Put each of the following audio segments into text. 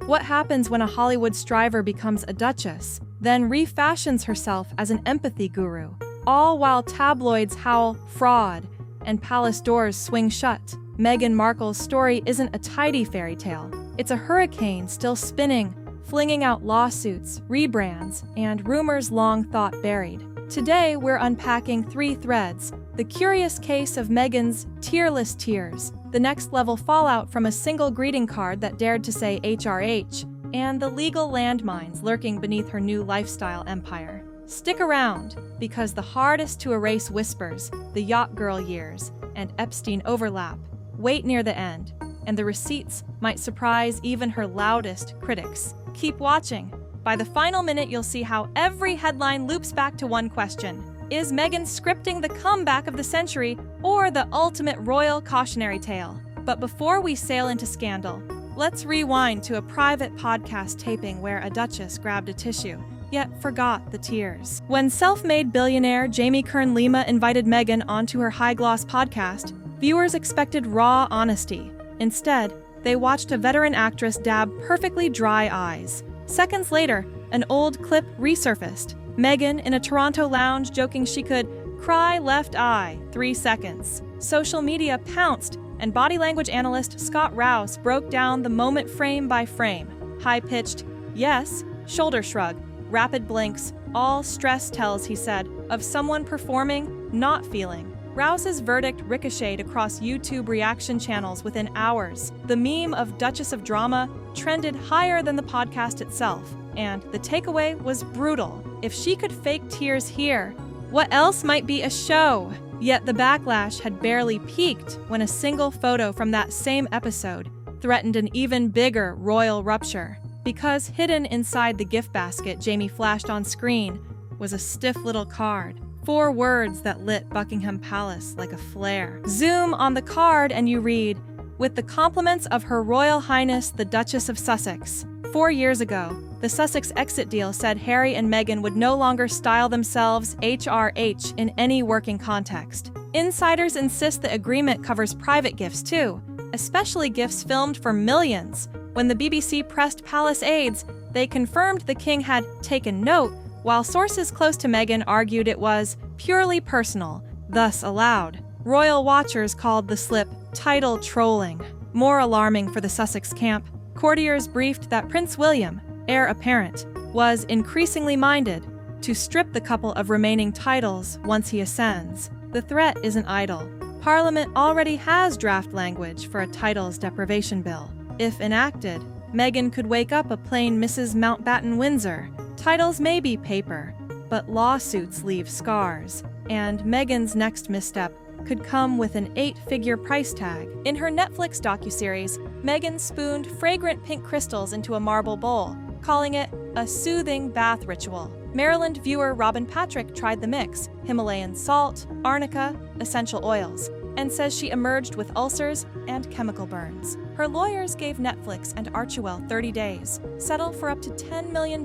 What happens when a Hollywood striver becomes a duchess, then refashions herself as an empathy guru, all while tabloids howl fraud and palace doors swing shut? Meghan Markle's story isn't a tidy fairy tale. It's a hurricane still spinning, flinging out lawsuits, rebrands, and rumors long thought buried. Today, we're unpacking 3 threads: the curious case of Meghan's tearless tears, the next-level fallout from a single greeting card that dared to say HRH, and the legal landmines lurking beneath her new lifestyle empire. Stick around, because the hardest to erase whispers, the yacht-girl years, and Epstein overlap, wait near the end, and the receipts might surprise even her loudest critics. Keep watching. By the final minute, you'll see how every headline loops back to one question: is Meghan scripting the comeback of the century or the ultimate royal cautionary tale? But before we sail into scandal, let's rewind to a private podcast taping where a duchess grabbed a tissue, yet forgot the tears. When self-made billionaire Jamie Kern-Lima invited Meghan onto her high-gloss podcast, viewers expected raw honesty. Instead, they watched a veteran actress dab perfectly dry eyes. Seconds later, an old clip resurfaced. Meghan in a Toronto lounge joking she could cry left eye 3 seconds. Social media pounced, and body language analyst Scott Rouse broke down the moment frame by frame. High-pitched yes, shoulder shrug, rapid blinks, all stress tells, he said, of someone performing, not feeling. Rouse's verdict ricocheted across YouTube reaction channels within hours. The meme of Duchess of Drama trended higher than the podcast itself, and the takeaway was brutal. If she could fake tears here, what else might be a show? Yet the backlash had barely peaked when a single photo from that same episode threatened an even bigger royal rupture. Because hidden inside the gift basket Jamie flashed on screen was a stiff little card. 4 words that lit Buckingham Palace like a flare. Zoom on the card and you read, "With the compliments of Her Royal Highness the Duchess of Sussex." 4 years ago, the Sussex exit deal said Harry and Meghan would no longer style themselves HRH in any working context. Insiders insist the agreement covers private gifts too, especially gifts filmed for millions. When the BBC pressed palace aides, they confirmed the king had taken note, while sources close to Meghan argued it was purely personal, thus allowed. Royal watchers called the slip title trolling. More alarming for the Sussex camp, courtiers briefed that Prince William, heir apparent, was increasingly minded to strip the couple of remaining titles once he ascends. The threat isn't idle. Parliament already has draft language for a titles deprivation bill. If enacted, Meghan could wake up a plain Mrs. Mountbatten Windsor. Titles may be paper, but lawsuits leave scars, and Meghan's next misstep could come with an 8-figure price tag. In her Netflix docuseries, Meghan spooned fragrant pink crystals into a marble bowl, calling it a soothing bath ritual. Maryland viewer Robin Patrick tried the mix: Himalayan salt, arnica, essential oils, and says she emerged with ulcers and chemical burns. Her lawyers gave Netflix and Archewell 30 days, settle for up to $10 million,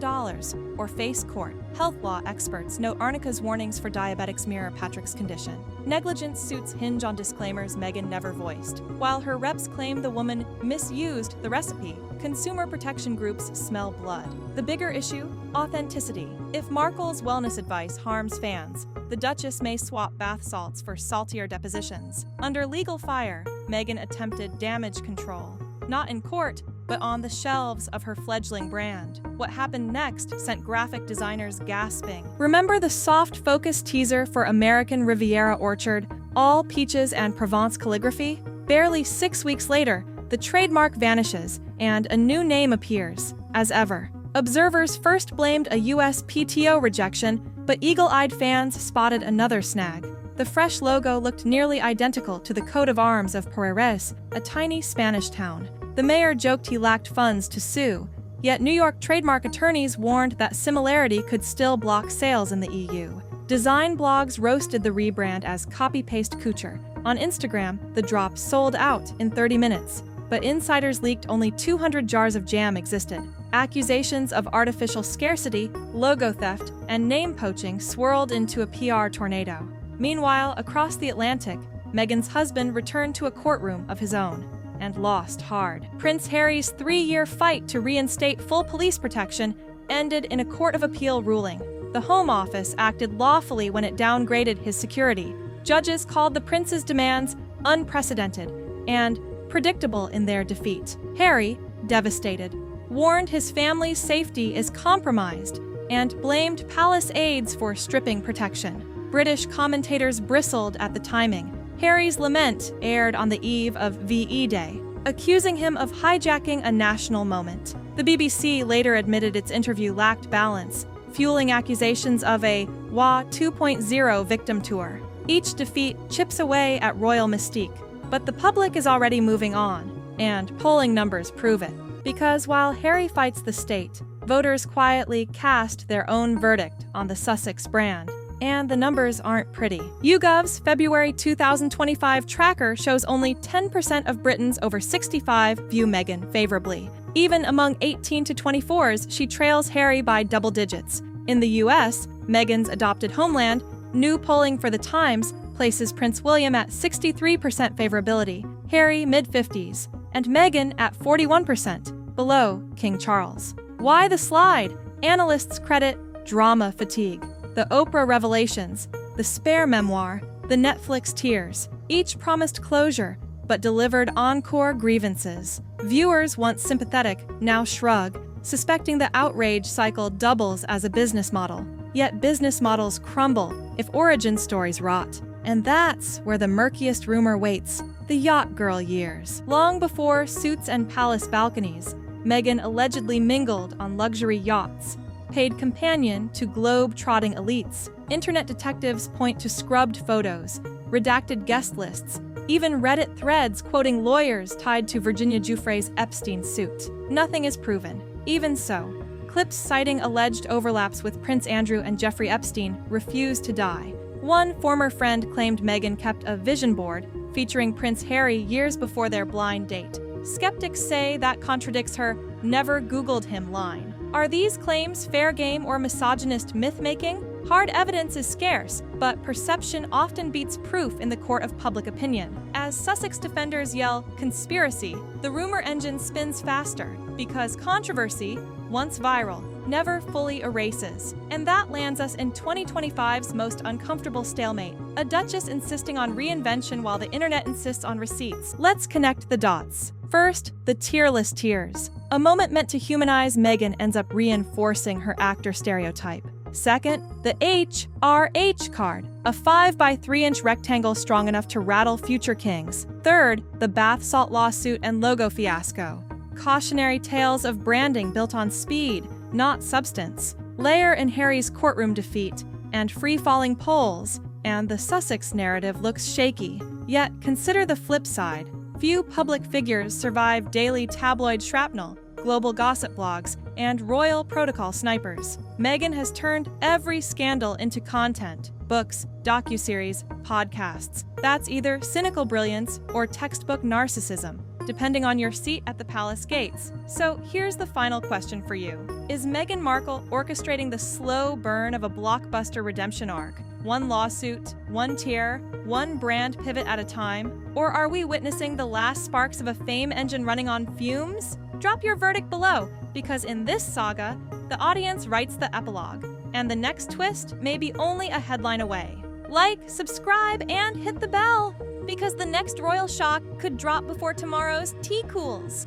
or face court. Health law experts note arnica's warnings for diabetics mirror Patrick's condition. Negligence suits hinge on disclaimers Meghan never voiced. While her reps claim the woman misused the recipe, consumer protection groups smell blood. The bigger issue? Authenticity. If Markle's wellness advice harms fans, the Duchess may swap bath salts for saltier depositions. Under legal fire, Meghan attempted damage control. Not in court, but on the shelves of her fledgling brand. What happened next sent graphic designers gasping. Remember the soft focus teaser for American Riviera Orchard, all peaches and Provence calligraphy? Barely 6 weeks later, the trademark vanishes, and a new name appears, as ever. Observers first blamed a US PTO rejection, but eagle-eyed fans spotted another snag. The fresh logo looked nearly identical to the coat of arms of Puerres, a tiny Spanish town. The mayor joked he lacked funds to sue, yet New York trademark attorneys warned that similarity could still block sales in the EU. Design blogs roasted the rebrand as copy-paste couture. On Instagram, the drop sold out in 30 minutes, but insiders leaked only 200 jars of jam existed. Accusations of artificial scarcity, logo theft, and name poaching swirled into a PR tornado. Meanwhile, across the Atlantic, Meghan's husband returned to a courtroom of his own. and lost hard. Prince Harry's 3-year fight to reinstate full police protection ended in a Court of Appeal ruling. The Home Office acted lawfully when it downgraded his security. Judges called the prince's demands unprecedented and predictable in their defeat. Harry, devastated, warned his family's safety is compromised and blamed palace aides for stripping protection. British commentators bristled at the timing. Harry's lament aired on the eve of VE Day, accusing him of hijacking a national moment. The BBC later admitted its interview lacked balance, fueling accusations of a WA 2.0 victim tour. Each defeat chips away at royal mystique, but the public is already moving on, and polling numbers prove it. Because while Harry fights the state, voters quietly cast their own verdict on the Sussex brand, and the numbers aren't pretty. YouGov's February 2025 tracker shows only 10% of Britons over 65 view Meghan favorably. Even among 18 to 24s, she trails Harry by double digits. In the US, Meghan's adopted homeland, new polling for The Times places Prince William at 63% favorability, Harry mid-50s, and Meghan at 41%, below King Charles. Why the slide? Analysts credit drama fatigue. The Oprah revelations, the Spare memoir, the Netflix tears, each promised closure, but delivered encore grievances. Viewers, once sympathetic, now shrug, suspecting the outrage cycle doubles as a business model. Yet business models crumble if origin stories rot. And that's where the murkiest rumor waits, the yacht-girl years. Long before suits and palace balconies, Meghan allegedly mingled on luxury yachts, paid companion to globe-trotting elites. Internet detectives point to scrubbed photos, redacted guest lists, even Reddit threads quoting lawyers tied to Virginia Giuffre's Epstein suit. Nothing is proven. Even so, clips citing alleged overlaps with Prince Andrew and Jeffrey Epstein refuse to die. One former friend claimed Meghan kept a vision board featuring Prince Harry years before their blind date. Skeptics say that contradicts her "never Googled him" line. Are these claims fair game or misogynist myth-making? Hard evidence is scarce, but perception often beats proof in the court of public opinion. As Sussex defenders yell "conspiracy," the rumor engine spins faster, because controversy, once viral, never fully erases. And that lands us in 2025's most uncomfortable stalemate, a duchess insisting on reinvention while the internet insists on receipts. Let's connect the dots. First, the tearless tears. A moment meant to humanize Meghan ends up reinforcing her actor stereotype. Second, the HRH card, a 5 by 3-inch rectangle strong enough to rattle future kings. Third, the bath salt lawsuit and logo fiasco. Cautionary tales of branding built on speed, not substance. Layer in Harry's courtroom defeat, and free-falling polls, and the Sussex narrative looks shaky. Yet consider the flip side. Few public figures survive daily tabloid shrapnel, global gossip blogs, and royal protocol snipers. Meghan has turned every scandal into content: books, docuseries, podcasts. That's either cynical brilliance or textbook narcissism, depending on your seat at the palace gates. So here's the final question for you. Is Meghan Markle orchestrating the slow burn of a blockbuster redemption arc? One lawsuit, one tear, one brand pivot at a time? Or are we witnessing the last sparks of a fame engine running on fumes? Drop your verdict below, because in this saga, the audience writes the epilogue, and the next twist may be only a headline away. Like, subscribe, and hit the bell, because the next royal shock could drop before tomorrow's tea cools.